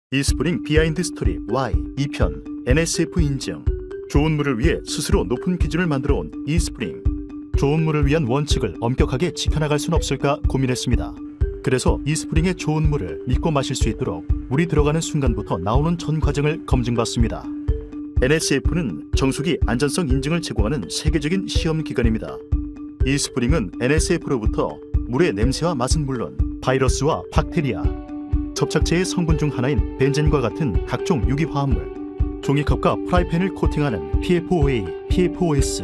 이스프링 비하인드 스토리 Y 2편 NSF 인증. 좋은 물을 위해 스스로 높은 기준을 만들어온 이스프링. 좋은 물을 위한 원칙을 엄격하게 지켜나갈 순 없을까 고민했습니다. 그래서 이스프링의 좋은 물을 믿고 마실 수 있도록 물이 들어가는 순간부터 나오는 전 과정을 검증받습니다. NSF는 정수기 안전성 인증을 제공하는 세계적인 시험 기관입니다. 이스프링은 NSF로부터 물의 냄새와 맛은 물론 바이러스와 박테리아, 접착제의 성분 중 하나인 벤젠과 같은 각종 유기화합물, 종이컵과 프라이팬을 코팅하는 PFOA, PFOS,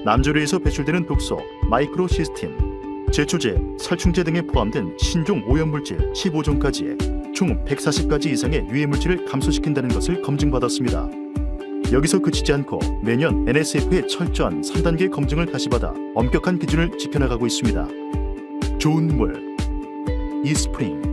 남조류에서 배출되는 독소, 마이크로시스틴, 제초제, 살충제 등에 포함된 신종 오염물질 15종까지 총 140가지 이상의 유해물질을 감소시킨다는 것을 검증받았습니다. 여기서 그치지 않고 매년 NSF의 철저한 3단계 검증을 다시 받아 엄격한 기준을 지켜나가고 있습니다. 좋은 물, 이스프링.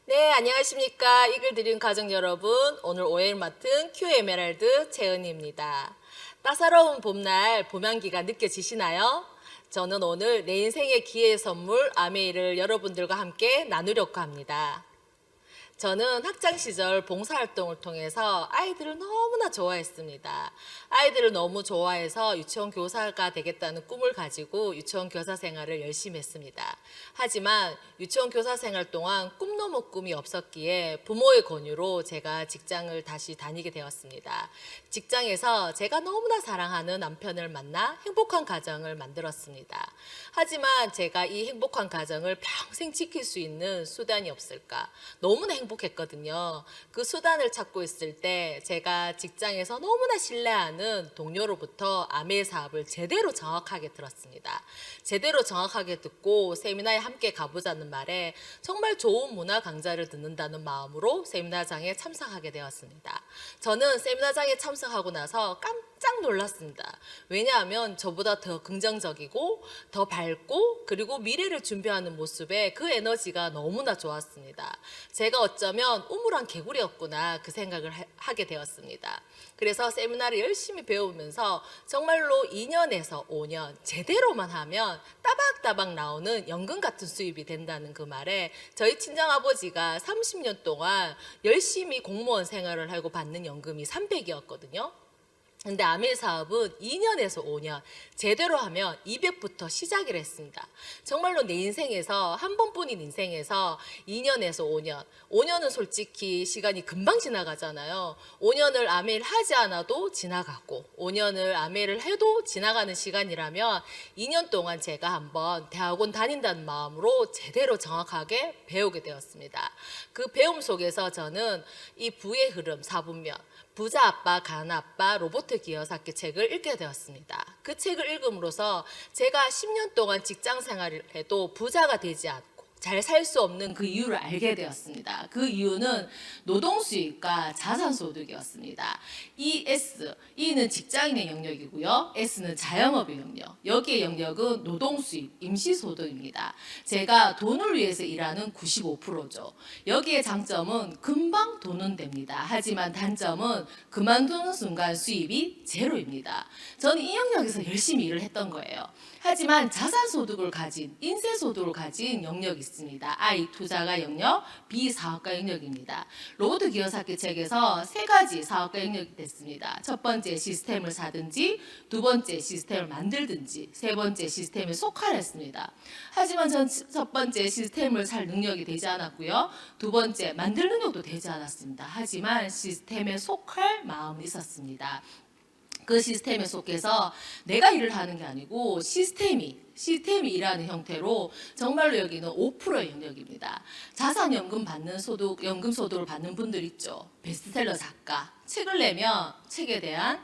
네, 안녕하십니까. 이글 드림 가족 여러분. 오늘 OL 맡은 큐 에메랄드 채은이입니다. 따사로운 봄날 봄향기가 느껴지시나요? 저는 오늘 내 인생의 기회의 선물 아메이를 여러분들과 함께 나누려고 합니다. 저는 학창 시절 봉사활동을 통해서 아이들을 너무나 좋아했습니다. 아이들을 너무 좋아해서 유치원 교사가 되겠다는 꿈을 가지고 유치원 교사 생활을 열심히 했습니다. 하지만 유치원 교사 생활 동안 꿈 넘어 꿈이 없었기에 부모의 권유로 제가 직장을 다시 다니게 되었습니다. 직장에서 제가 너무나 사랑하는 남편을 만나 행복한 가정을 만들었습니다. 하지만 제가 이 행복한 가정을 평생 지킬 수 있는 수단이 없을까? 너무나 행복했거든요. 그 수단을 찾고 있을 때 제가 직장에서 너무나 신뢰하는 동료로부터 아메 사업을 제대로 정확하게 들었습니다. 제대로 정확하게 듣고 세미나에 함께 가보자는 말에 정말 좋은 문화 강좌를 듣는다는 마음으로 세미나장에 참석하게 되었습니다. 저는 세미나장에 참석하고 나서 깜짝 놀랐습니다. 왜냐하면 저보다 더 긍정적이고 더 밝고 그리고 미래를 준비하는 모습에 그 에너지가 너무나 좋았습니다. 제가 어쩌면 우물한 개구리였구나 그 생각을 하게 되었습니다. 그래서 세미나를 열심히 배우면서 정말로 2년에서 5년 제대로만 하면 따박따박 나오는 연금 같은 수입이 된다는 그 말에 저희 친정아버지가 30년 동안 열심히 공무원 생활을 하고 받는 연금이 300이었거든요. 근데 아메 사업은 2년에서 5년 제대로 하면 200부터 시작을 했습니다. 정말로 내 인생에서 한 번뿐인 인생에서 2년에서 5년 5년은 솔직히 시간이 금방 지나가잖아요. 5년을 아메를 하지 않아도 지나가고 5년을 아메를 해도 지나가는 시간이라면 2년 동안 제가 한번 대학원 다닌다는 마음으로 제대로 정확하게 배우게 되었습니다. 그 배움 속에서 저는 이 부의 흐름 4분면 부자 아빠, 가난 아빠, 로버트 기요사키 책을 읽게 되었습니다. 그 책을 읽음으로써 제가 10년 동안 직장 생활을 해도 부자가 되지 않고 잘 살 수 없는 그 이유를 알게 되었습니다. 그 이유는 노동 수입과 자산 소득이었습니다. E는 직장인의 영역이고요. S는 자영업의 영역. 여기의 영역은 노동 수입, 임시 소득입니다. 제가 돈을 위해서 일하는 95%죠. 여기에 장점은 금방 돈은 됩니다. 하지만 단점은 그만두는 순간 수입이 제로입니다. 저는 이 영역에서 열심히 일을 했던 거예요. 하지만 자산 소득을 가진, 인세 소득을 가진 영역이 있습니다. I 투자가 영역, B 사업가 영역입니다. 로버트 기요사키 책에서 세 가지 사업가 영역이 됐습니다. 첫 번째 시스템을 사든지, 두 번째 시스템을 만들든지, 세 번째 시스템에 속할했습니다. 하지만 전 첫 번째 시스템을 살 능력이 되지 않았고요. 두 번째 만들 능력도 되지 않았습니다. 하지만 시스템에 속할 마음이 있었습니다. 그 시스템에 속해서 내가 일을 하는 게 아니고 시스템이 일하는 형태로 정말로 여기는 5%의 영역입니다. 자산연금 받는 소득, 연금 소득을 받는 분들 있죠. 베스트셀러 작가, 책을 내면 책에 대한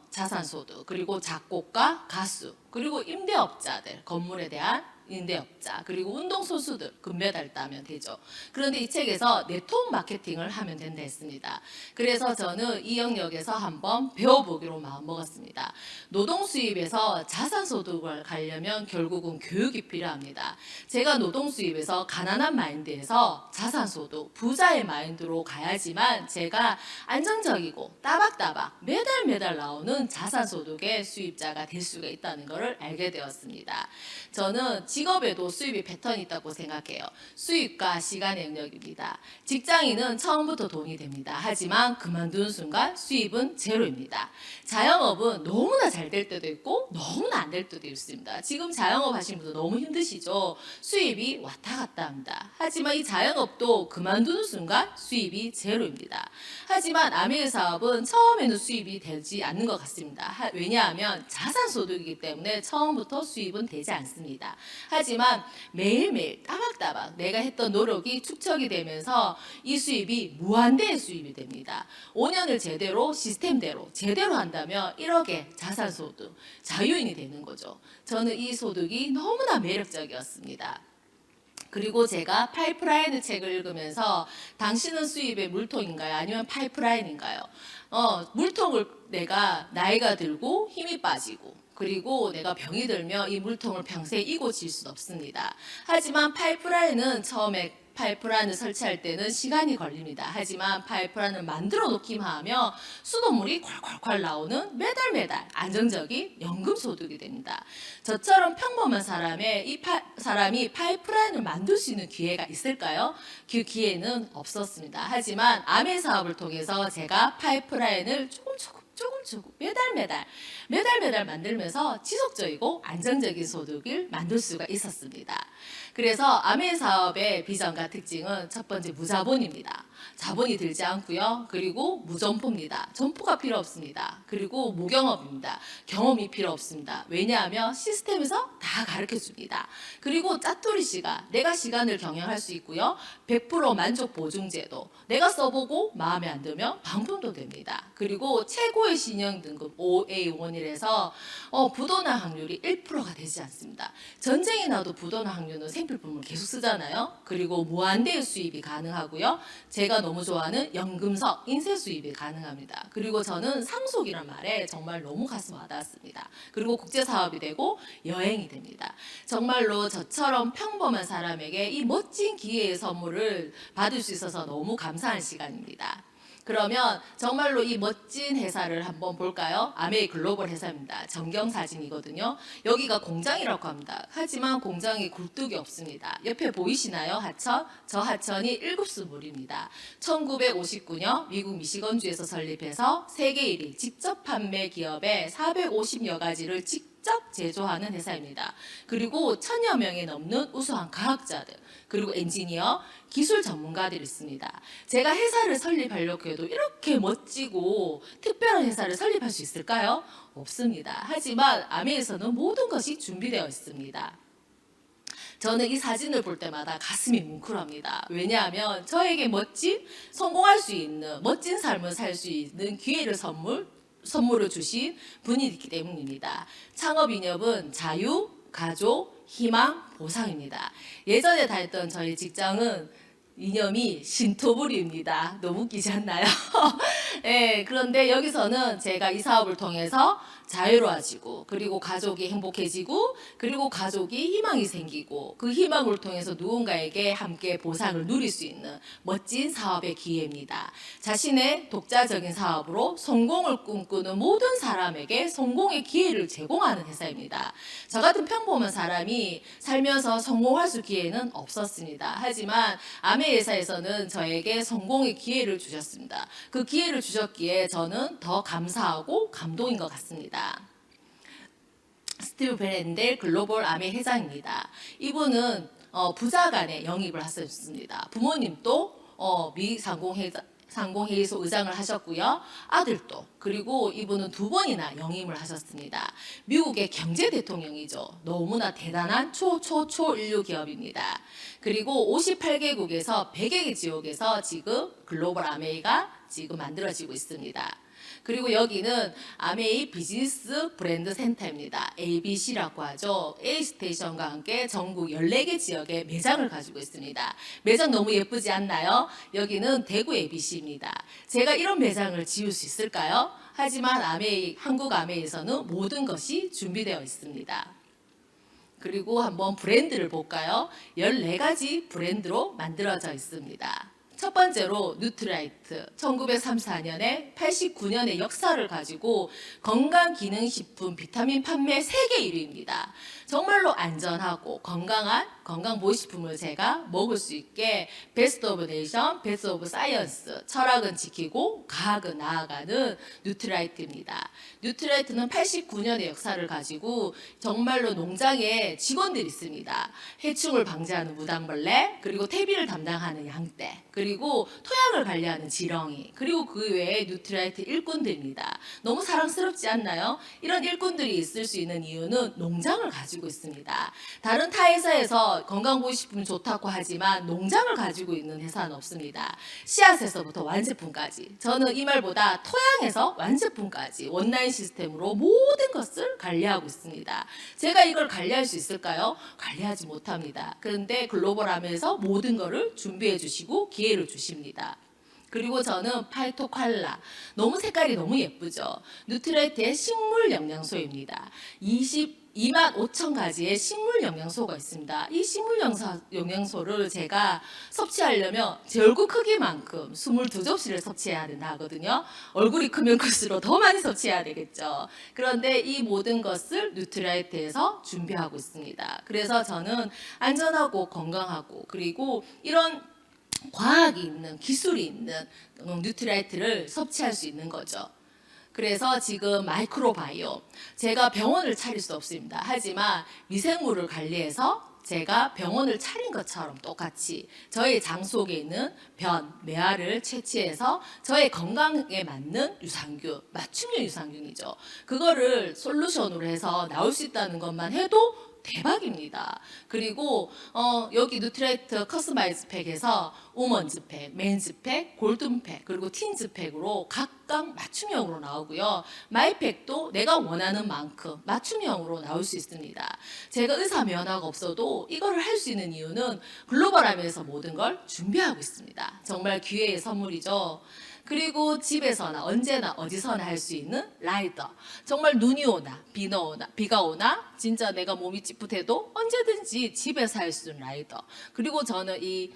자산 소득, 그리고 작곡가, 가수, 그리고 임대업자들, 건물에 대한 임대업자, 그리고 운동선수들 금메달 따면 되죠. 그런데 이 책에서 네트워크 마케팅을 하면 된다 했습니다. 그래서 저는 이 영역에서 한번 배워보기로 마음먹었습니다. 노동 수입에서 자산 소득을 가려면 결국은 교육이 필요합니다. 제가 노동 수입에서 가난한 마인드에서 자산 소득, 부자의 마인드로 가야지만 제가 안정적이고 따박따박 매달 나오는 자산 소득의 수입자가 될 수가 있다는 것을 알게 되었습니다. 저는 직업에도 수입이 패턴이 있다고 생각해요. 수입과 시간의 영역입니다. 직장인은 처음부터 돈이 됩니다. 하지만 그만두는 순간 수입은 제로입니다. 자영업은 너무나 잘 될 때도 있고 너무나 안 될 때도 있습니다. 지금 자영업 하시는 분들 너무 힘드시죠? 수입이 왔다 갔다 합니다. 하지만 이 자영업도 그만두는 순간 수입이 제로입니다. 하지만 아메이 사업은 처음에는 수입이 되지 않는 것 같습니다. 왜냐하면 자산 소득이기 때문에 처음부터 수입은 되지 않습니다. 하지만 매일매일 따박따박 내가 했던 노력이 축적이 되면서 이 수입이 무한대의 수입이 됩니다. 5년을 제대로 시스템대로 제대로 한다면 1억의 자산 소득, 자유인이 되는 거죠. 저는 이 소득이 너무나 매력적이었습니다. 그리고 제가 파이프라인 책을 읽으면서 당신은 수입의 물통인가요? 아니면 파이프라인인가요? 물통을 내가 나이가 들고 힘이 빠지고 그리고 내가 병이 들면 이 물통을 평생 이고 질 수는 없습니다. 하지만 파이프라인은 처음에 파이프라인을 설치할 때는 시간이 걸립니다. 하지만 파이프라인을 만들어 놓기만 하면 수돗물이 콸콸콸 나오는 매달 안정적인 연금 소득이 됩니다. 저처럼 평범한 사람이 파이프라인을 만들 수 있는 기회가 있을까요? 그 기회는 없었습니다. 하지만 아메 사업을 통해서 제가 파이프라인을 조금 매달 만들면서 지속적이고 안정적인 소득을 만들 수가 있었습니다. 그래서 아메 사업의 비전과 특징은 첫 번째 무자본입니다. 자본이 들지 않고요. 그리고 무점포입니다. 점포가 필요 없습니다. 그리고 무경험입니다. 경험이 필요 없습니다. 왜냐하면 시스템에서 다 가르쳐 줍니다. 그리고 짜투리 시간, 내가 시간을 경영할 수 있고요. 100% 만족 보증제도, 내가 써보고 마음에 안 들면 반품도 됩니다. 그리고 최고의 신용 등급 OA1이라서 부도난 확률이 1%가 되지 않습니다. 전쟁이 나도 부도난 확률은 생필품을 계속 쓰잖아요. 그리고 무한대의 수입이 가능하고요. 제가 너무 좋아하는 연금석, 인세 수입이 가능합니다. 그리고 저는 상속이란 말에 정말 너무 가슴 와닿았습니다. 그리고 국제사업이 되고 여행이 됩니다. 정말로 저처럼 평범한 사람에게 이 멋진 기회의 선물을 받을 수 있어서 너무 감사한 시간입니다. 그러면 정말로 이 멋진 회사를 한번 볼까요? 아메이 글로벌 회사입니다. 전경사진이거든요. 여기가 공장이라고 합니다. 하지만 공장이 굴뚝이 없습니다. 옆에 보이시나요? 하천? 저 하천이 1급수물입니다. 1959년 미국 미시건주에서 설립해서 세계 1위 직접 판매 기업에 450여 가지를 직접 제조하는 회사입니다. 그리고 1000여 명이 넘는 우수한 과학자들, 그리고 엔지니어, 기술 전문가들이 있습니다. 제가 회사를 설립하려고 해도 이렇게 멋지고 특별한 회사를 설립할 수 있을까요? 없습니다. 하지만 아메에서는 모든 것이 준비되어 있습니다. 저는 이 사진을 볼 때마다 가슴이 뭉클합니다. 왜냐하면 저에게 성공할 수 있는 멋진 삶을 살 수 있는 기회를 선물을 주신 분이 있기 때문입니다. 창업 이념은 자유, 가족, 희망, 보상입니다. 예전에 다녔던 저희 직장은 이념이 신토부리입니다. 너무 웃기지 않나요? 네, 그런데 여기서는 제가 이 사업을 통해서 자유로워지고, 그리고 가족이 행복해지고, 그리고 가족이 희망이 생기고, 그 희망을 통해서 누군가에게 함께 보상을 누릴 수 있는 멋진 사업의 기회입니다. 자신의 독자적인 사업으로 성공을 꿈꾸는 모든 사람에게 성공의 기회를 제공하는 회사입니다. 저 같은 평범한 사람이 살면서 성공할 수 기회는 없었습니다. 하지만 아메 회사에서는 저에게 성공의 기회를 주셨습니다. 그 기회를 주셨기에 저는 더 감사하고 감동인 것 같습니다. 스티브 벨렌델 글로벌 아메 회장입니다. 이분은 부자간에 영입을 하셨습니다. 부모님도 미 상공회의소 의장을 하셨고요. 아들도, 그리고 이분은 2번이나 영임을 하셨습니다. 미국의 경제 대통령이죠. 너무나 대단한 초인류 기업입니다. 그리고 58개국에서 100여 개 지역에서 지금 글로벌 아메이가 지금 만들어지고 있습니다. 그리고 여기는 아메이 비즈니스 브랜드 센터입니다. ABC라고 하죠. A스테이션과 함께 전국 14개 지역에 매장을 가지고 있습니다. 매장 너무 예쁘지 않나요? 여기는 대구 ABC입니다. 제가 이런 매장을 지을 수 있을까요? 하지만 한국 아메이에서는 모든 것이 준비되어 있습니다. 그리고 한번 브랜드를 볼까요? 14가지 브랜드로 만들어져 있습니다. 첫 번째로 뉴트라이트, 1934년에 89년의 역사를 가지고 건강기능식품 비타민 판매 세계 1위입니다. 정말로 안전하고 건강한 건강보식품을 제가 먹을 수 있게 베스트 오브 네이션, 베스트 오브 사이언스, 철학은 지키고 과학은 나아가는 뉴트라이트입니다. 뉴트라이트는 89년의 역사를 가지고 정말로 농장에 직원들이 있습니다. 해충을 방지하는 무당벌레, 그리고 퇴비를 담당하는 양떼, 그리고 토양을 관리하는 지렁이, 그리고 그 외에 뉴트라이트 일꾼들입니다. 너무 사랑스럽지 않나요? 이런 일꾼들이 있을 수 있는 이유는 농장을 가지고 있습니다. 다른 타 회사에서 건강보식품 좋다고 하지만 농장을 가지고 있는 회사는 없습니다. 씨앗에서부터 완제품까지, 저는 이 말보다 토양에서 완제품까지 원라인 시스템으로 모든 것을 관리하고 있습니다. 제가 이걸 관리할 수 있을까요? 관리하지 못합니다. 그런데 글로벌하면서 모든 것을 준비해 주시고 기회를 주십니다. 그리고 저는 파이토칼라, 너무 색깔이 너무 예쁘죠. 뉴트라이트의 식물 영양소입니다. 22만 5천 가지의 식물 영양소가 있습니다. 이 식물 영양소를 제가 섭취하려면 제 얼굴 크기만큼 22접시를 섭취해야 된다 하거든요. 얼굴이 크면 클수록 더 많이 섭취해야 되겠죠. 그런데 이 모든 것을 뉴트라이트에서 준비하고 있습니다. 그래서 저는 안전하고 건강하고, 그리고 이런 과학이 있는, 기술이 있는 뉴트라이트를 섭취할 수 있는 거죠. 그래서 지금 마이크로바이옴, 제가 병원을 차릴 수 없습니다. 하지만 미생물을 관리해서 제가 병원을 차린 것처럼 똑같이 저의 장 속에 있는 변, 매화를 채취해서 저의 건강에 맞는 유산균, 맞춤형 유산균이죠. 그거를 솔루션으로 해서 나올 수 있다는 것만 해도 대박입니다. 그리고 여기 뉴트라이트 커스터마이즈 팩에서 우먼즈 팩, 맨즈 팩, 골든 팩, 그리고 틴즈 팩으로 각각 맞춤형으로 나오고요. 마이팩도 내가 원하는 만큼 맞춤형으로 나올 수 있습니다. 제가 의사 면허가 없어도 이거를 할 수 있는 이유는 글로벌하면서 모든 걸 준비하고 있습니다. 정말 기회의 선물이죠. 그리고 집에서나 언제나 어디서나 할 수 있는 라이더. 정말 눈이 오나 비가 오나 진짜 내가 몸이 찌뿌해도 언제든지 집에서 할 수 있는 라이더. 그리고 저는 이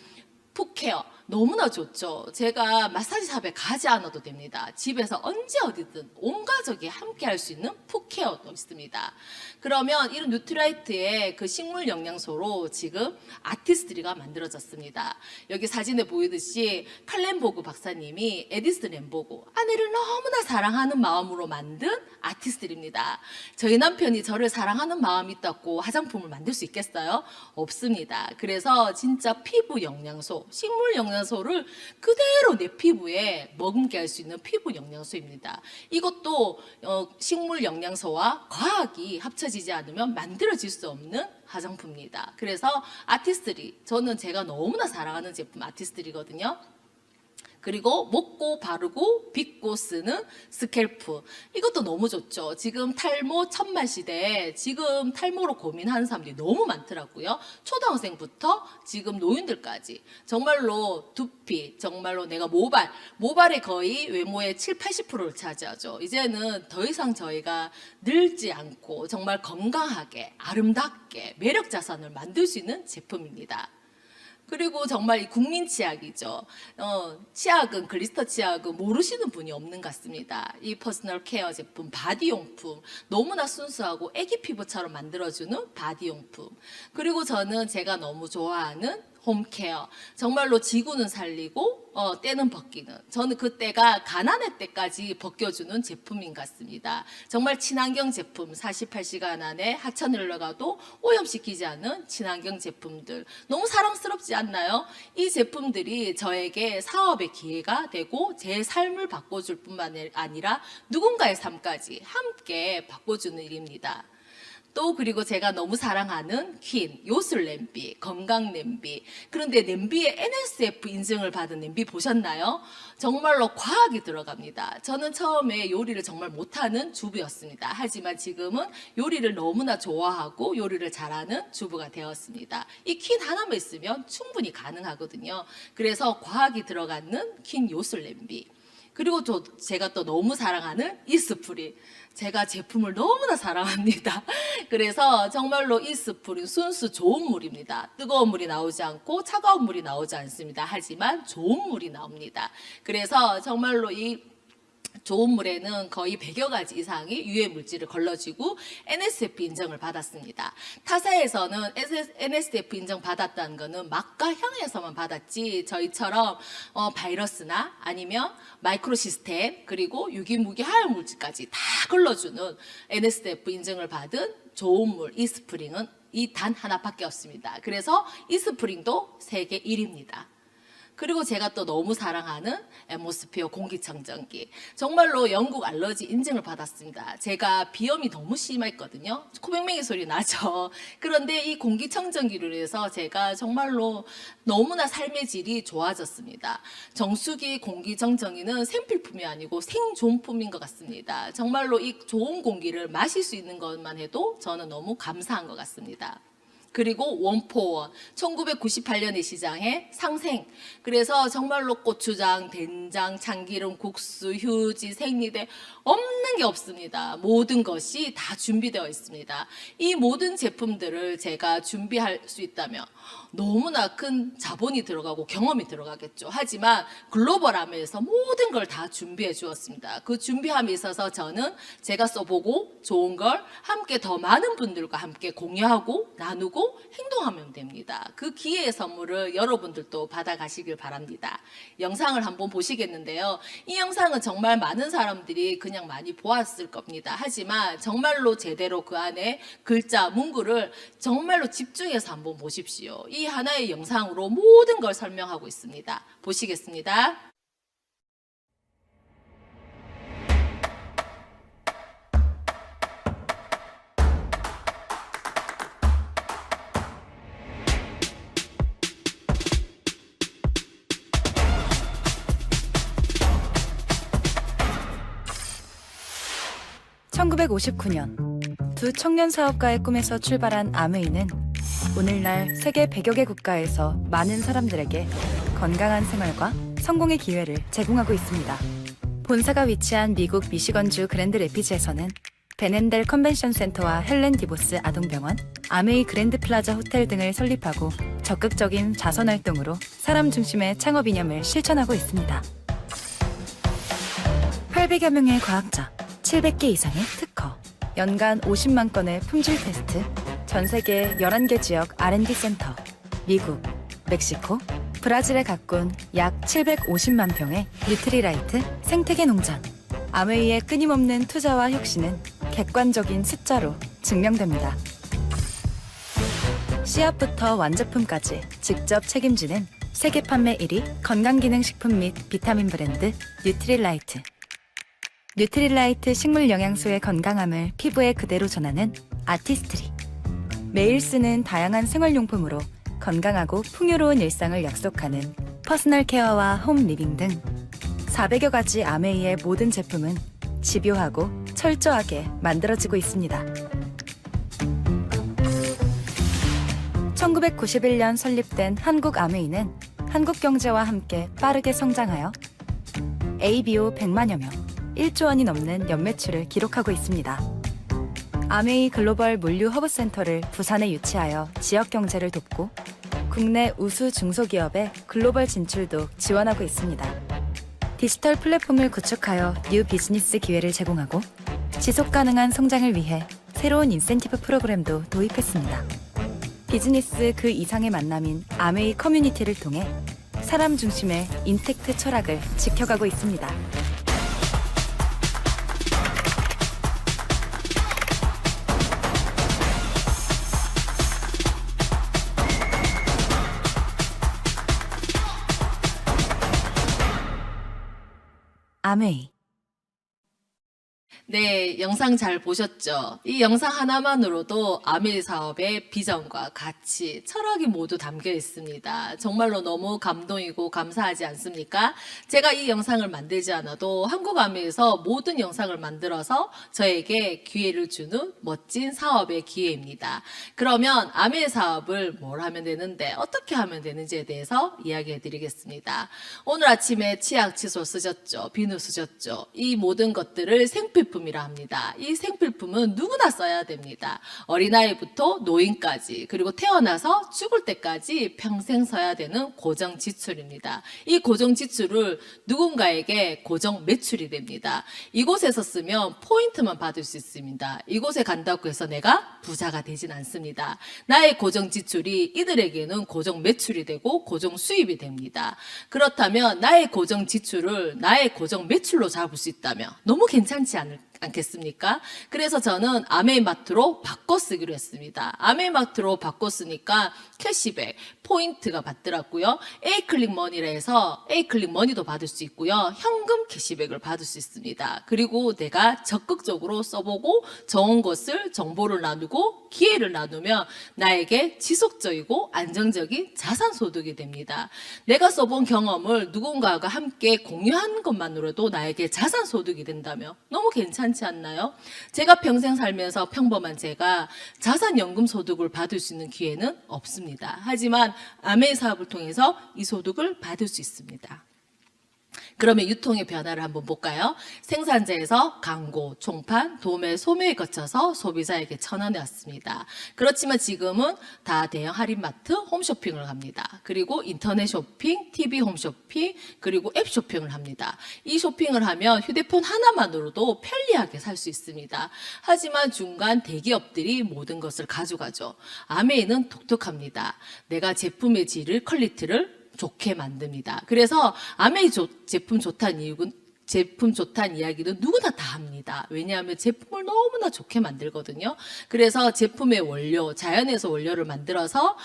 풋케어 너무나 좋죠. 제가 마사지샵에 가지 않아도 됩니다. 집에서 언제 어디든 온 가족이 함께 할 수 있는 풋케어도 있습니다. 그러면 이런 뉴트라이트의 그 식물 영양소로 지금 아티스트리가 만들어졌습니다. 여기 사진에 보이듯이 칼렌보그 박사님이 에디스 램보그, 아내를 너무나 사랑하는 마음으로 만든 아티스트입니다. 저희 남편이 저를 사랑하는 마음이 있다고 화장품을 만들 수 있겠어요? 없습니다. 그래서 진짜 피부 영양소, 식물 영양소를 그대로 내 피부에 머금게 할 수 있는 피부 영양소입니다. 이것도 식물 영양소와 과학이 합쳐지지 않으면 만들어질 수 없는 화장품입니다. 그래서 아티스트리, 저는 제가 너무나 사랑하는 제품 아티스트리거든요. 그리고 먹고 바르고 빗고 쓰는 스캘프. 이것도 너무 좋죠. 지금 탈모 천만 시대에 지금 탈모로 고민하는 사람들이 너무 많더라고요. 초등학생부터 지금 노인들까지. 정말로 두피, 정말로 내가 모발에 거의 외모의 7, 80%를 차지하죠. 이제는 더 이상 저희가 늙지 않고 정말 건강하게 아름답게 매력 자산을 만들 수 있는 제품입니다. 그리고 정말 이 국민 치약이죠. 치약은 글리스터 치약은 모르시는 분이 없는 것 같습니다. 이 퍼스널 케어 제품, 바디용품 너무나 순수하고 애기 피부처럼 만들어주는 바디용품. 그리고 저는 제가 너무 좋아하는 홈케어. 정말로 지구는 살리고 때는 벗기는. 저는 그때가 가난할 때까지 벗겨주는 제품인 것 같습니다. 정말 친환경 제품 48시간 안에 하천을 흘러가도 오염시키지 않은 친환경 제품들. 너무 사랑스럽지 않나요? 이 제품들이 저에게 사업의 기회가 되고 제 삶을 바꿔줄 뿐만 아니라 누군가의 삶까지 함께 바꿔주는 일입니다. 또 그리고 제가 너무 사랑하는 퀸, 요술 냄비, 건강 냄비. 그런데 냄비에 NSF 인증을 받은 냄비 보셨나요? 정말로 과학이 들어갑니다. 저는 처음에 요리를 정말 못하는 주부였습니다. 하지만 지금은 요리를 너무나 좋아하고 요리를 잘하는 주부가 되었습니다. 이 퀸 하나만 있으면 충분히 가능하거든요. 그래서 과학이 들어가는 퀸 요술 냄비. 그리고 제가 또 너무 사랑하는 이스프린. 제가 제품을 너무나 사랑합니다. 그래서 정말로 이스프린 순수 좋은 물입니다. 뜨거운 물이 나오지 않고 차가운 물이 나오지 않습니다. 하지만 좋은 물이 나옵니다. 그래서 정말로 이 좋은 물에는 거의 100여 가지 이상의 유해 물질을 걸러지고 NSF 인정을 받았습니다. 타사에서는 NSF 인정 받았다는 것은 맛과 향에서만 받았지 저희처럼 바이러스나 아니면 마이크로 시스템 그리고 유기무기 하열 물질까지 다 걸러주는 NSF 인증을 받은 좋은 물 이스프링은 이 단 하나밖에 없습니다. 그래서 이스프링도 세계 1위입니다. 그리고 제가 또 너무 사랑하는 앰모스피어 공기청정기. 정말로 영국 알러지 인증을 받았습니다. 제가 비염이 너무 심했거든요. 코맹맹이 소리 나죠. 그런데 이 공기청정기로 인해서 제가 정말로 너무나 삶의 질이 좋아졌습니다. 정수기 공기청정기는 생필품이 아니고 생존품인 것 같습니다. 정말로 이 좋은 공기를 마실 수 있는 것만 해도 저는 너무 감사한 것 같습니다. 그리고 원포원 1998년에 시장에 상생. 그래서 정말로 고추장, 된장, 참기름, 국수, 휴지, 생리대 없는 게 없습니다. 모든 것이 다 준비되어 있습니다. 이 모든 제품들을 제가 준비할 수 있다면 너무나 큰 자본이 들어가고 경험이 들어가겠죠. 하지만 글로벌함에서 모든 걸 다 준비해 주었습니다. 그 준비함에 있어서 저는 제가 써보고 좋은 걸 함께 더 많은 분들과 함께 공유하고 나누고 행동하면 됩니다. 그 기회의 선물을 여러분들도 받아가시길 바랍니다. 영상을 한번 보시겠는데요. 이 영상은 정말 많은 사람들이 그냥 많이 보았을 겁니다. 하지만 정말로 제대로 그 안에 글자, 문구를 정말로 집중해서 한번 보십시오. 이 하나의 영상으로 모든 걸 설명하고 있습니다. 보시겠습니다. (1959년) 두 청년 사업가의 꿈에서 출발한 아메이는 오늘날 세계 100여 개 국가에서 많은 사람들에게 건강한 생활과 성공의 기회를 제공하고 있습니다. 본사가 위치한 미국 미시건주 그랜드 레피즈에서는 베넨델 컨벤션 센터와 헬렌 디보스 아동병원, 아메이 그랜드 플라자 호텔 등을 설립하고 적극적인 자선 활동으로 사람 중심의 창업 이념을 실천하고 있습니다. 800여 명의 과학자, 700개 이상의 특허, 연간 50만 건의 품질 테스트, 전 세계 11개 지역 R&D 센터, 미국, 멕시코, 브라질에 가꾼 약 750만 평의 뉴트리라이트 생태계 농장. 아메이의 끊임없는 투자와 혁신은 객관적인 숫자로 증명됩니다. 씨앗부터 완제품까지 직접 책임지는 세계 판매 1위 건강기능식품 및 비타민 브랜드 뉴트리라이트. 뉴트리라이트 식물 영양소의 건강함을 피부에 그대로 전하는 아티스트리. 매일 쓰는 다양한 생활용품으로 건강하고 풍요로운 일상을 약속하는 퍼스널 케어와 홈 리빙 등 400여 가지 아메이의 모든 제품은 집요하고 철저하게 만들어지고 있습니다. 1991년 설립된 한국 아메이는 한국 경제와 함께 빠르게 성장하여 ABO 100만여 명, 1조 원이 넘는 연매출을 기록하고 있습니다. 아메이 글로벌 물류 허브센터를 부산에 유치하여 지역 경제를 돕고 국내 우수 중소기업의 글로벌 진출도 지원하고 있습니다. 디지털 플랫폼을 구축하여 뉴 비즈니스 기회를 제공하고 지속 가능한 성장을 위해 새로운 인센티브 프로그램도 도입했습니다. 비즈니스 그 이상의 만남인 아메이 커뮤니티를 통해 사람 중심의 인텍트 철학을 지켜가고 있습니다. 아메이. 네, 영상 잘 보셨죠? 이 영상 하나만으로도 아메이 사업의 비전과 가치, 철학이 모두 담겨 있습니다. 정말로 너무 감동이고 감사하지 않습니까? 제가 이 영상을 만들지 않아도 한국 아메이에서 모든 영상을 만들어서 저에게 기회를 주는 멋진 사업의 기회입니다. 그러면 아메이 사업을 뭘 하면 되는데 어떻게 하면 되는지에 대해서 이야기해 드리겠습니다. 오늘 아침에 치약, 칫솔 쓰셨죠? 비누 쓰셨죠? 이 모든 것들을 생필품이라 합니다. 이 생필품은 누구나 써야 됩니다. 어린아이부터 노인까지, 그리고 태어나서 죽을 때까지 평생 써야 되는 고정 지출입니다. 이 고정 지출을 누군가에게 고정 매출이 됩니다. 이곳에서 쓰면 포인트만 받을 수 있습니다. 이곳에 간다고 해서 내가 부자가 되진 않습니다. 나의 고정 지출이 이들에게는 고정 매출이 되고 고정 수입이 됩니다. 그렇다면 나의 고정 지출을 나의 고정 매출로 잡을 수 있다면 너무 괜찮지 않겠습니까? 그래서 저는 아메이마트로 바꿔 쓰기로 했습니다. 아메이마트로 바꿔 쓰니까 캐시백, 포인트가 받더라고요. 에이클릭머니라 해서 에이클릭머니도 받을 수 있고요. 현금 캐시백을 받을 수 있습니다. 그리고 내가 적극적으로 써보고 좋은 것을 정보를 나누고 기회를 나누면 나에게 지속적이고 안정적인 자산소득이 됩니다. 내가 써본 경험을 누군가가 함께 공유하는 것만으로도 나에게 자산소득이 된다면 너무 괜찮지 않나요? 제가 평생 살면서 평범한 제가 자산연금 소득을 받을 수 있는 기회는 없습니다. 하지만 아메이 사업을 통해서 이 소득을 받을 수 있습니다. 그러면 유통의 변화를 한번 볼까요? 생산자에서 광고, 총판, 도매, 소매에 거쳐서 소비자에게 전환해 왔습니다. 그렇지만 지금은 다 대형 할인마트, 홈쇼핑을 합니다. 그리고 인터넷 쇼핑, TV 홈쇼핑, 그리고 앱 쇼핑을 합니다. 이 쇼핑을 하면 휴대폰 하나만으로도 편리하게 살 수 있습니다. 하지만 중간 대기업들이 모든 것을 가져가죠. 아메이는 독특합니다. 내가 제품의 질을, 퀄리티를 좋게 만듭니다. 그래서 아메이 제품 좋다는 이야기는 누구나 다 합니다. 왜냐하면 제품을 너무나 좋게 만들거든요. 그래서 제품의 원료, 자연에서 원료를 만들어서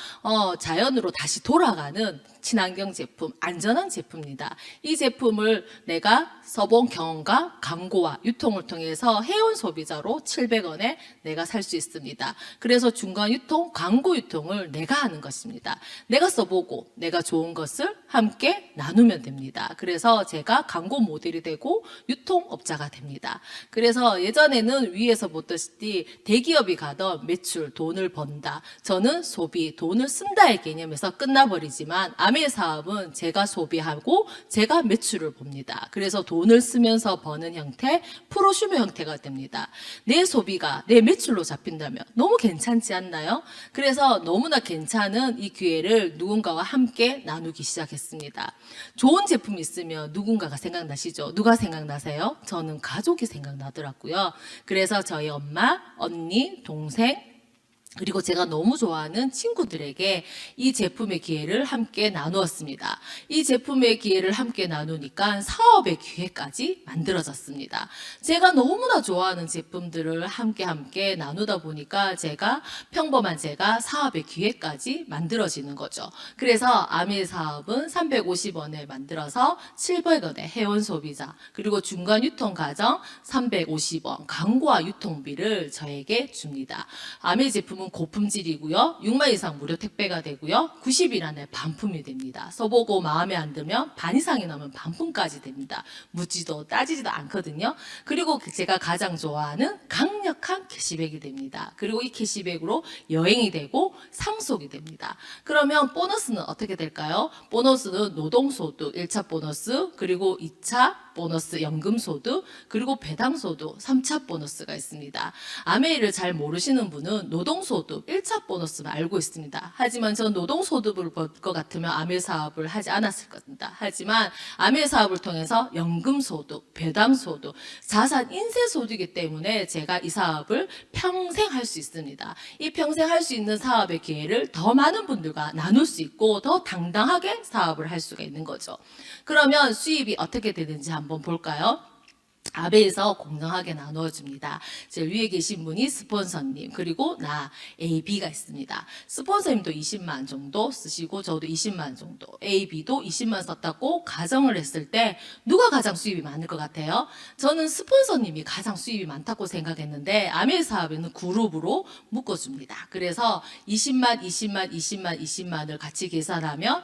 자연으로 다시 돌아가는 친환경 제품, 안전한 제품입니다. 이 제품을 내가 써본 경험과 광고와 유통을 통해서 해온 소비자로 700원에 내가 살 수 있습니다. 그래서 중간 유통, 광고 유통을 내가 하는 것입니다. 내가 써보고 내가 좋은 것을 함께 나누면 됩니다. 그래서 제가 광고 모델이 되고 유통업자가 됩니다. 그래서 예전에는 위에서 보듯이 대기업이 가던 매출, 돈을 번다. 저는 소비, 돈을 쓴다의 개념에서 끝나버리지만 아메이 사업은 제가 소비하고 제가 매출을 봅니다. 그래서 돈을 쓰면서 버는 형태, 프로슈머 형태가 됩니다. 내 소비가 내 매출로 잡힌다면 너무 괜찮지 않나요? 그래서 너무나 괜찮은 이 기회를 누군가와 함께 나누기 시작했습니다. 좋은 제품이 있으면 누군가가 생각나시죠? 누가 생각나세요? 저는 가족이 생각나더라고요. 그래서 저희 엄마, 언니, 동생, 그리고 제가 너무 좋아하는 친구들에게 이 제품의 기회를 함께 나누었습니다. 이 제품의 기회를 함께 나누니까 사업의 기회까지 만들어졌습니다. 제가 너무나 좋아하는 제품들을 함께 나누다 보니까 평범한 제가 사업의 기회까지 만들어지는 거죠. 그래서 아메이 사업은 350원에 만들어서 700원에 해온 소비자, 그리고 중간 유통 과정 350원, 광고와 유통비를 저에게 줍니다. 아메이 제품은 제품은 고품질이고요. 6만 이상 무료 택배가 되고요. 90일 안에 반품이 됩니다. 써보고 마음에 안 들면 반 이상이 넘으면 반품까지 됩니다. 묻지도 따지지도 않거든요. 그리고 제가 가장 좋아하는 강력한 캐시백이 됩니다. 그리고 이 캐시백으로 여행이 되고 상속이 됩니다. 그러면 보너스는 어떻게 될까요? 보너스는 노동소득 1차 보너스, 그리고 2차 보너스 연금소득, 그리고 배당소득 3차 보너스가 있습니다. 아메이를 잘 모르시는 분은 노동소득 1차 보너스만 알고 있습니다. 하지만 전 노동소득을 벌 것 같으면 아메이 사업을 하지 않았을 겁니다. 하지만 아메이 사업을 통해서 연금소득, 배당소득, 자산 인쇄소득이기 때문에 제가 이 사업을 평생 할 수 있습니다. 이 평생 할 수 있는 사업의 기회를 더 많은 분들과 나눌 수 있고 더 당당하게 사업을 할 수가 있는 거죠. 그러면 수입이 어떻게 되는지 한번 볼까요? 아베에서 공정하게 나누어 줍니다. 제 위에 계신 분이 스폰서님, 그리고 나 A, B가 있습니다. 스폰서님도 20만 정도 쓰시고 저도 20만 정도, A, B도 20만 썼다고 가정을 했을 때 누가 가장 수입이 많을 것 같아요? 저는 스폰서님이 가장 수입이 많다고 생각했는데 아메 사업에는 그룹으로 묶어줍니다. 그래서 20만, 20만, 20만, 20만을 같이 계산하면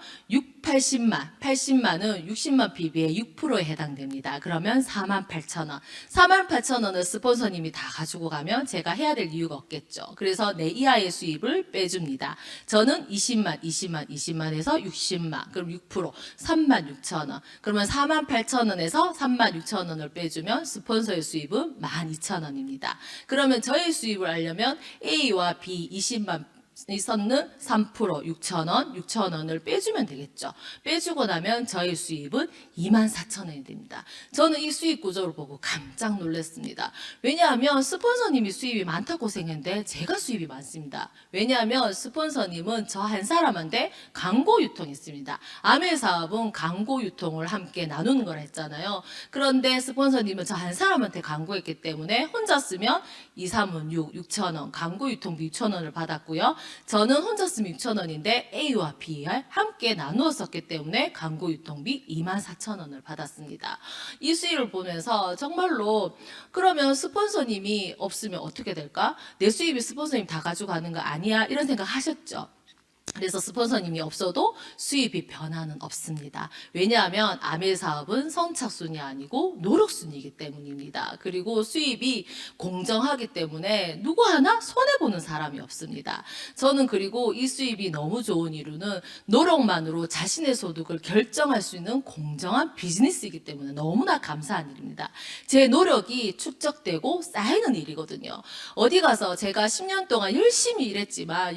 80만, 80만은 60만 PB의 6%에 해당됩니다. 그러면 48,000원. 48,000원을 스폰서님이 다 가지고 가면 제가 해야 될 이유가 없겠죠. 그래서 내 이하의 수입을 빼줍니다. 저는 20만, 20만, 20만에서 60만, 그럼 6%, 36,000원. 그러면 48,000원에서 36,000원을 빼주면 스폰서의 수입은 12,000원입니다. 그러면 저의 수입을 알려면 A와 B 20만 이 썼는 3% 6,000원, 6,000원을 빼주면 되겠죠. 빼주고 나면 저희 수입은 24,000원이 됩니다. 저는 이 수입 구조를 보고 깜짝 놀랐습니다. 왜냐하면 스폰서님이 수입이 많다고 생각했는데 제가 수입이 많습니다. 왜냐하면 스폰서님은 저 한 사람한테 광고 유통이 있습니다. 아메 사업은 광고 유통을 함께 나누는 걸 했잖아요. 그런데 스폰서님은 저 한 사람한테 광고했기 때문에 혼자 쓰면 2, 3은 6, 6,000원, 광고 유통비 6,000원을 받았고요. 저는 혼자 쓰면 6,000원인데 A와 B와 함께 나누어 썼기 때문에 광고 유통비 24,000원을 받았습니다. 이 수입을 보면서 정말로 그러면 스폰서님이 없으면 어떻게 될까? 내 수입이 스폰서님 다 가져가는 거 아니야? 이런 생각 하셨죠? 그래서 스폰서님이 없어도 수입이 변화는 없습니다. 왜냐하면 아메 사업은 선착순이 아니고 노력순이기 때문입니다. 그리고 수입이 공정하기 때문에 누구 하나 손해보는 사람이 없습니다. 저는 그리고 이 수입이 너무 좋은 이유는 노력만으로 자신의 소득을 결정할 수 있는 공정한 비즈니스이기 때문에 너무나 감사한 일입니다. 제 노력이 축적되고 쌓이는 일이거든요. 어디 가서 제가 10년 동안 열심히 일했지만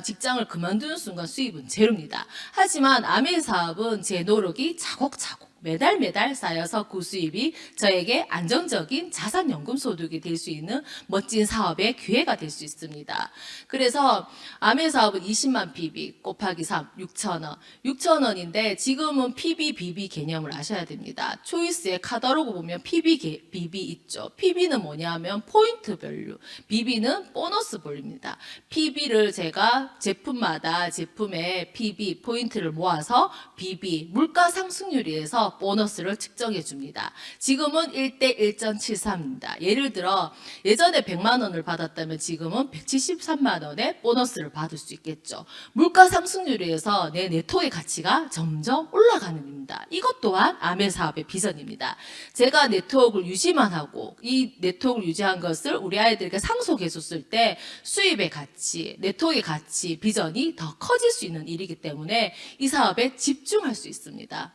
직장을 그만두는 순간 수입은 제로입니다. 하지만 아메 사업은 제 노력이 차곡차곡 매달 쌓여서 그 수입이 저에게 안정적인 자산연금 소득이 될 수 있는 멋진 사업의 기회가 될 수 있습니다. 그래서 아메 사업은 20만 PB 곱하기 3, 6,000원. 6,000원인데 지금은 PB, BB 개념을 아셔야 됩니다. 초이스의 카탈로그 보면 PB, BB 있죠. PB는 뭐냐면 포인트 밸류, BB는 보너스 볼입니다. PB를 제가 제품마다 제품의 PB, 포인트를 모아서 BB, 물가 상승률에서 보너스를 측정해 줍니다. 지금은 1대 1.73입니다. 예를 들어 예전에 100만 원을 받았다면 지금은 173만 원의 보너스를 받을 수 있겠죠. 물가 상승률에 의해서 내 네트워크의 가치가 점점 올라가는 겁니다. 이것 또한 아메 사업의 비전입니다. 제가 네트워크를 유지만 하고 이 네트워크를 유지한 것을 우리 아이들에게 상속해 줬을 때 수입의 가치, 네트워크의 가치, 비전이 더 커질 수 있는 일이기 때문에 이 사업에 집중할 수 있습니다.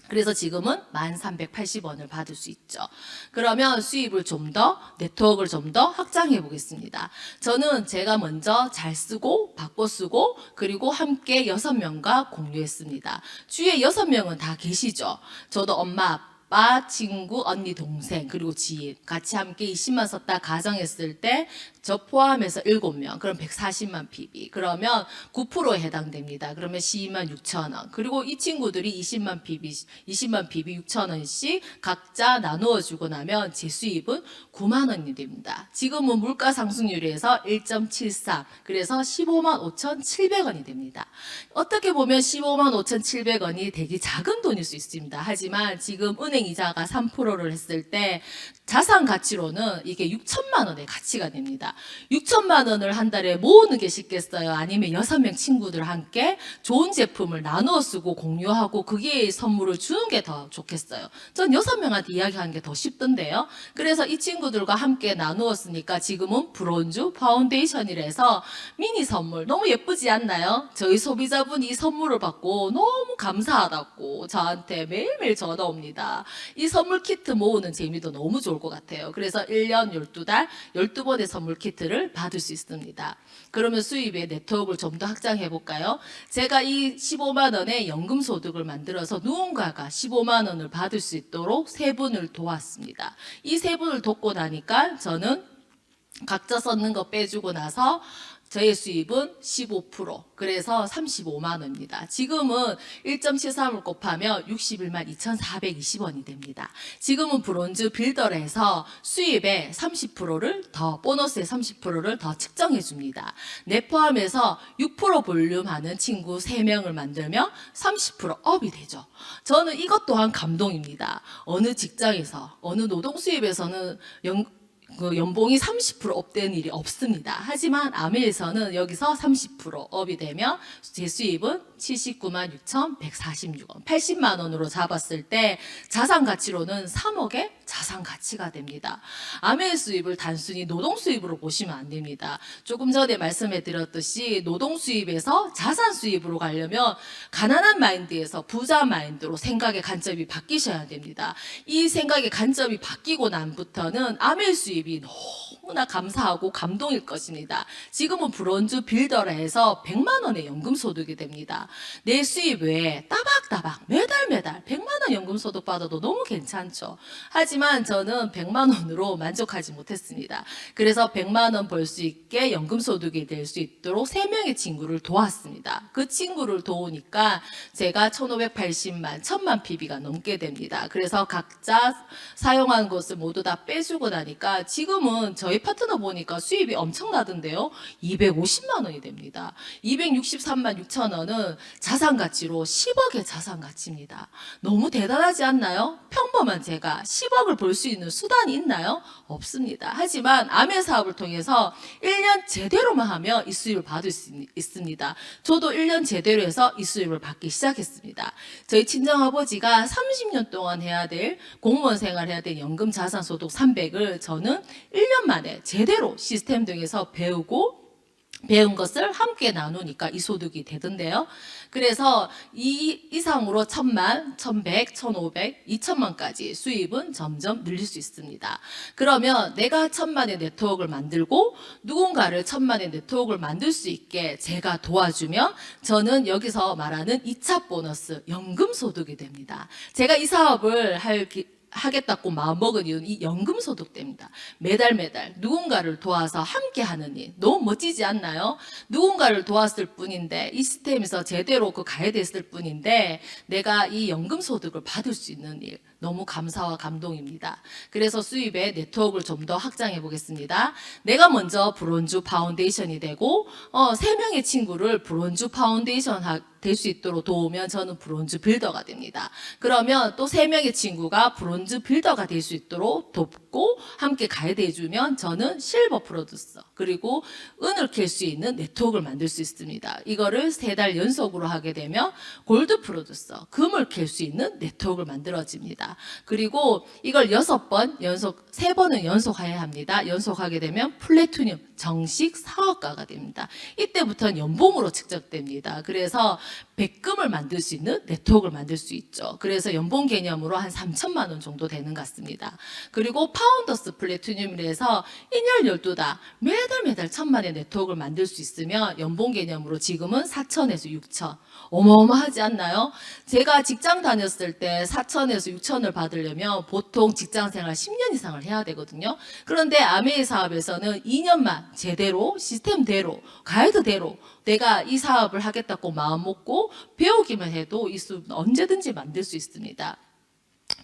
그래서 지금은 1,380원을 받을 수 있죠. 그러면 수입을 좀 더, 네트워크를 좀 더 확장해 보겠습니다. 저는 제가 먼저 잘 쓰고, 바꿔 쓰고, 그리고 함께 6명과 공유했습니다. 주위에 6명은 다 계시죠? 저도 엄마, 아빠, 친구, 언니, 동생, 그리고 지인 같이 함께 20만 썼다 가정했을 때 저 포함해서 7명, 그럼 140만 PB. 그러면 9%에 해당됩니다. 그러면 126,000원. 그리고 이 친구들이 20만 PB 6,000원씩 각자 나누어 주고 나면 제 수입은 9만 원이 됩니다. 지금은 물가 상승률에서 1.73, 그래서 15만 5,700원이 됩니다. 어떻게 보면 15만 5,700원이 되게 작은 돈일 수 있습니다. 하지만 지금 은행 이자가 3%를 했을 때 자산 가치로는 이게 6천만 원의 가치가 됩니다. 있습니다. 6천만 원을 한 달에 모으는 게 쉽겠어요? 아니면 6명 친구들 함께 좋은 제품을 나누어 쓰고 공유하고 그게 선물을 주는 게 더 좋겠어요. 전 6명한테 이야기하는 게 더 쉽던데요. 그래서 이 친구들과 함께 나누었으니까 지금은 브론즈 파운데이션이라서 미니 선물 너무 예쁘지 않나요? 저희 소비자분이 이 선물을 받고 너무 감사하다고 저한테 매일매일 전화 옵니다. 이 선물 키트 모으는 재미도 너무 좋을 것 같아요. 그래서 1년 12달 12번의 선물 키트를 받을 수 있습니다. 그러면 수입의 네트워크를 좀 더 확장해 볼까요? 제가 이 15만 원의 연금 소득을 만들어서 누군가가 15만 원을 받을 수 있도록 세 분을 도왔습니다. 이 세 분을 돕고 나니까 저는 각자 썼는 거 빼주고 나서 저의 수입은 15%, 그래서 35만 원입니다. 지금은 1.73을 곱하면 61만 2,420원이 됩니다. 지금은 브론즈 빌더에서 수입의 30%를 더, 보너스의 30%를 더 측정해 줍니다. 내 포함해서 6% 볼륨하는 친구 3명을 만들면 30% 업이 되죠. 저는 이것 또한 감동입니다. 어느 직장에서, 어느 노동 수입에서는 연봉이 30% 업되는 일이 없습니다. 하지만 아메에서는 여기서 30% 업이 되면 제 수입은 79만 6,146원, 80만 원으로 잡았을 때 자산 가치로는 3억의 자산 가치가 됩니다. 아메의 수입을 단순히 노동 수입으로 보시면 안 됩니다. 조금 전에 말씀해 드렸듯이 노동 수입에서 자산 수입으로 가려면 가난한 마인드에서 부자 마인드로 생각의 관점이 바뀌셔야 됩니다. 이 생각의 관점이 바뀌고 난부터는 아메의 수입이 너무나 감사하고 감동일 것입니다. 지금은 브론즈 빌더라 해서 100만 원의 연금 소득이 됩니다. 내 수입 외에 따박따박 매달 100만 원 연금 소득 받아도 너무 괜찮죠. 하지만 저는 100만 원으로 만족하지 못했습니다. 그래서 100만 원 벌 수 있게 연금 소득이 될 수 있도록 3명의 친구를 도왔습니다. 그 친구를 도우니까 제가 1,580만, 1,000만 PB가 넘게 됩니다. 그래서 각자 사용한 것을 모두 다 빼주고 나니까 지금은 저희 파트너 보니까 수입이 엄청나던데요. 250만 원이 됩니다. 263만 6천 원은 자산 가치로 10억의 자산 가치입니다. 너무 대단하지 않나요? 평범한 제가 10억을 벌 수 있는 수단이 있나요? 없습니다. 하지만 아메 사업을 통해서 1년 제대로만 하면 이 수입을 받을 수 있습니다. 저도 1년 제대로 해서 이 수입을 받기 시작했습니다. 저희 친정아버지가 30년 동안 해야 될 공무원 생활해야 될 연금 자산 소득 300을 저는 1년 만에 제대로 시스템 등에서 배운 것을 함께 나누니까 이 소득이 되던데요. 그래서 이 이상으로 1,000만, 1,100, 1,500, 2,000만까지 수입은 점점 늘릴 수 있습니다. 그러면 내가 1,000만의 네트워크를 만들고 누군가를 1,000만의 네트워크를 만들 수 있게 제가 도와주면 저는 여기서 말하는 2차 보너스, 연금 소득이 됩니다. 제가 이 사업을 하겠다고 마음먹은 이유는 이 연금 소득 때입니다. 매달 누군가를 도와서 함께 하는 일 너무 멋지지 않나요? 누군가를 도왔을 뿐인데 이 시스템에서 제대로 가해됐을 뿐인데 내가 이 연금 소득을 받을 수 있는 일 너무 감사와 감동입니다. 그래서 수입의 네트워크를 좀 더 확장해 보겠습니다. 내가 먼저 브론즈 파운데이션이 되고 3명의 친구를 브론즈 파운데이션 될 수 있도록 도우면 저는 브론즈 빌더가 됩니다. 그러면 또 3명의 친구가 브론즈 빌더가 될 수 있도록 돕고 함께 가이드해주면 저는 실버 프로듀서 그리고 은을 캘 수 있는 네트워크를 만들 수 있습니다. 이거를 3달 연속으로 하게 되면 골드 프로듀서, 금을 캘 수 있는 네트워크를 만들어집니다. 그리고 이걸 6번 연속, 3번은 연속해야 합니다. 연속하게 되면 플래티늄 정식 사업가가 됩니다. 이때부터는 연봉으로 측정됩니다. 그래서 백금을 만들 수 있는 네트워크를 만들 수 있죠. 그래서 연봉 개념으로 한 3천만 원 정도 되는 것 같습니다. 그리고 파운더스 플래티늄이라 해서 1년 12달 매달 1,000만의 네트워크를 만들 수 있으면 연봉 개념으로 지금은 4천에서 6천. 어마어마하지 않나요? 제가 직장 다녔을 때 4천에서 6천을 받으려면 보통 직장 생활 10년 이상을 해야 되거든요. 그런데 아메이 사업에서는 2년만 제대로 시스템대로 가이드대로 내가 이 사업을 하겠다고 마음 먹고 배우기만 해도 이 수입은 언제든지 만들 수 있습니다.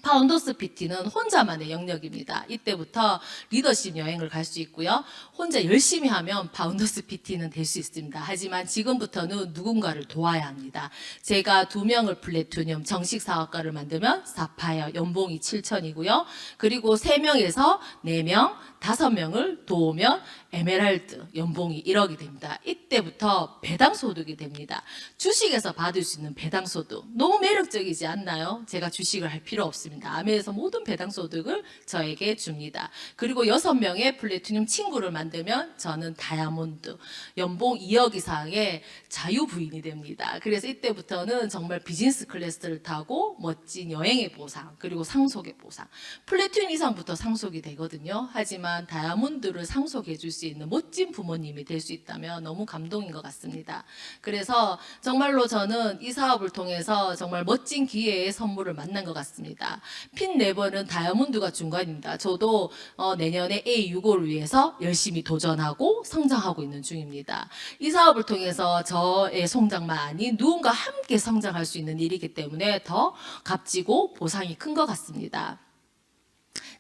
파운더스 PT는 혼자만의 영역입니다. 이때부터 리더십 여행을 갈 수 있고요. 혼자 열심히 하면 파운더스 PT는 될 수 있습니다. 하지만 지금부터는 누군가를 도와야 합니다. 제가 2명을 플래티늄 정식 사업가를 만들면 사파이어 연봉이 7천이고요. 그리고 3명에서 4명, 5명을 도우면 에메랄드 연봉이 1억이 됩니다. 이때부터 배당소득이 됩니다. 주식에서 받을 수 있는 배당소득 너무 매력적이지 않나요? 제가 주식을 할 필요 없습니다. 아메에서 모든 배당소득을 저에게 줍니다. 그리고 6명의 플래티늄 친구를 만들면 저는 다이아몬드 연봉 2억 이상의 자유부인이 됩니다. 그래서 이때부터는 정말 비즈니스 클래스를 타고 멋진 여행의 보상 그리고 상속의 보상 플래티늄 이상부터 상속이 되거든요. 하지만 다이아몬드를 상속해 줄 수 있는 멋진 부모님이 될 수 있다면 너무 감동인 것 같습니다. 그래서 정말로 저는 이 사업을 통해서 정말 멋진 기회의 선물을 만난 것 같습니다. 핀 네버는 다이아몬드가 중간입니다. 저도 내년에 A65를 위해서 열심히 도전하고 성장하고 있는 중입니다. 이 사업을 통해서 저의 성장만 아닌 누군가 함께 성장할 수 있는 일이기 때문에 더 값지고 보상이 큰 것 같습니다.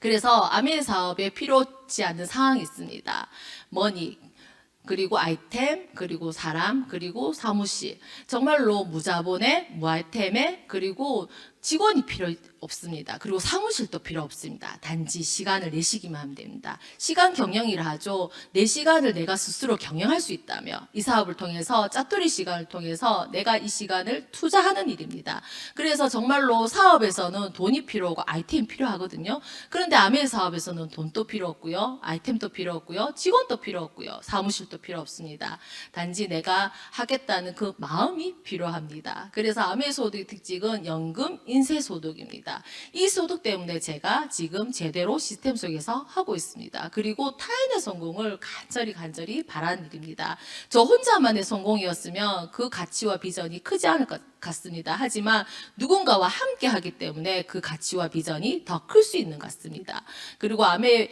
그래서 아메 사업에 필요치 않은 상황이 있습니다. 머니, 그리고 아이템, 그리고 사람, 그리고 사무실. 정말로 무자본에, 무아이템에, 그리고 직원이 필요 없습니다. 그리고 사무실도 필요 없습니다. 단지 시간을 내시기만 하면 됩니다. 시간 경영이라 하죠. 내 시간을 내가 스스로 경영할 수 있다며 이 사업을 통해서 짜투리 시간을 통해서 내가 이 시간을 투자하는 일입니다. 그래서 정말로 사업에서는 돈이 필요하고 아이템이 필요하거든요. 그런데 아메 사업에서는 돈도 필요 없고요. 아이템도 필요 없고요. 직원도 필요 없고요. 사무실도 필요 없습니다. 단지 내가 하겠다는 그 마음이 필요합니다. 그래서 아메 소득의 특징은 연금, 인쇄소득입니다. 이 소득 때문에 제가 지금 제대로 시스템 속에서 하고 있습니다. 그리고 타인의 성공을 간절히 바라는 일입니다. 저 혼자만의 성공이었으면 그 가치와 비전이 크지 않을 것 같습니다. 하지만 누군가와 함께 하기 때문에 그 가치와 비전이 더 클 수 있는 것 같습니다. 그리고 아메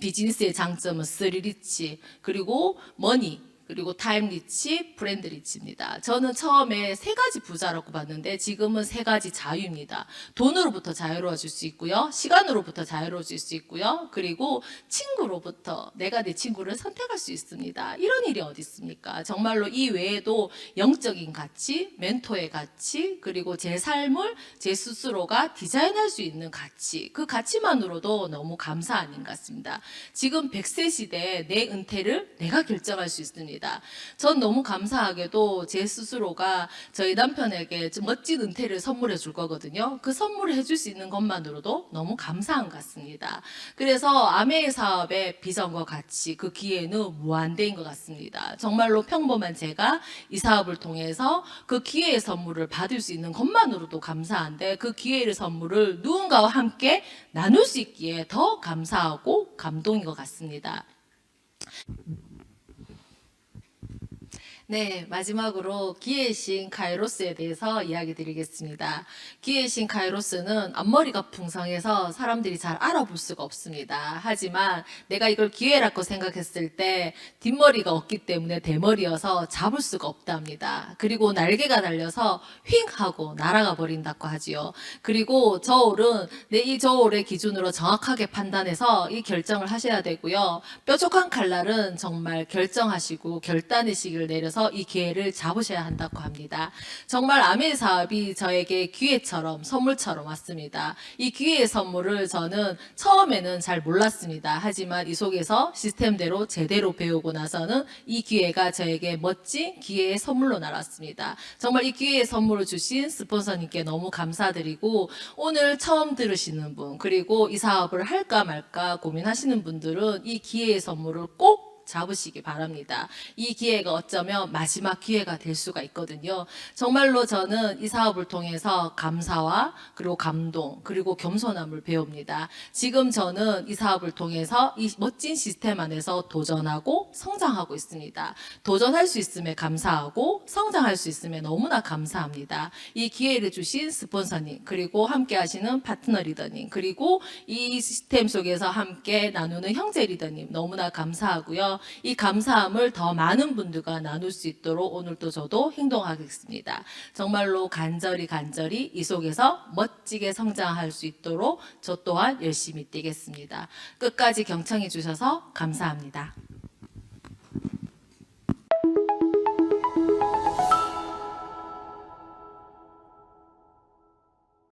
비즈니스의 장점은 스리리치, 그리고 머니, 그리고 타임 리치, 브랜드 리치입니다. 저는 처음에 3가지 부자라고 봤는데 지금은 3가지 자유입니다. 돈으로부터 자유로워질 수 있고요. 시간으로부터 자유로워질 수 있고요. 그리고 친구로부터 내가 내 친구를 선택할 수 있습니다. 이런 일이 어디 있습니까? 정말로 이 외에도 영적인 가치, 멘토의 가치, 그리고 제 삶을 제 스스로가 디자인할 수 있는 가치, 그 가치만으로도 너무 감사 아닌 것 같습니다. 지금 100세 시대에 내 은퇴를 내가 결정할 수 있습니다. 전 너무 감사하게도 제 스스로가 저희 남편에게 멋진 은퇴를 선물해 줄 거거든요. 그 선물을 해줄 수 있는 것만으로도 너무 감사한 것 같습니다. 그래서 아메 사업의 비전과 가치, 그 기회는 무한대인 것 같습니다. 정말로 평범한 제가 이 사업을 통해서 그 기회의 선물을 받을 수 있는 것만으로도 감사한데 그 기회의 선물을 누군가와 함께 나눌 수 있기에 더 감사하고 감동인 것 같습니다. 네, 마지막으로 기회의 신 카이로스에 대해서 이야기 드리겠습니다. 기회의 신 카이로스는 앞머리가 풍성해서 사람들이 잘 알아볼 수가 없습니다. 하지만 내가 이걸 기회라고 생각했을 때 뒷머리가 없기 때문에 대머리여서 잡을 수가 없답니다. 그리고 날개가 달려서 휙 하고 날아가 버린다고 하지요. 그리고 저울은 이 저울의 기준으로 정확하게 판단해서 이 결정을 하셔야 되고요. 뾰족한 칼날은 정말 결정하시고 결단의 시기를 내려서 이 기회를 잡으셔야 한다고 합니다. 정말 아메 사업이 저에게 기회처럼 선물처럼 왔습니다. 이 기회의 선물을 저는 처음에는 잘 몰랐습니다. 하지만 이 속에서 시스템대로 제대로 배우고 나서는 이 기회가 저에게 멋진 기회의 선물로 날았습니다. 정말 이 기회의 선물을 주신 스폰서님께 너무 감사드리고 오늘 처음 들으시는 분 그리고 이 사업을 할까 말까 고민하시는 분들은 이 기회의 선물을 꼭 잡으시기 바랍니다. 이 기회가 어쩌면 마지막 기회가 될 수가 있거든요. 정말로 저는 이 사업을 통해서 감사와 그리고 감동 그리고 겸손함을 배웁니다. 지금 저는 이 사업을 통해서 이 멋진 시스템 안에서 도전하고 성장하고 있습니다. 도전할 수 있음에 감사하고 성장할 수 있음에 너무나 감사합니다. 이 기회를 주신 스폰서님 그리고 함께 하시는 파트너 리더님 그리고 이 시스템 속에서 함께 나누는 형제 리더님 너무나 감사하고요. 이 감사함을 더 많은 분들과 나눌 수 있도록 오늘도 저도 행동하겠습니다. 정말로 간절히 이 속에서 멋지게 성장할 수 있도록 저 또한 열심히 뛰겠습니다. 끝까지 경청해 주셔서 감사합니다.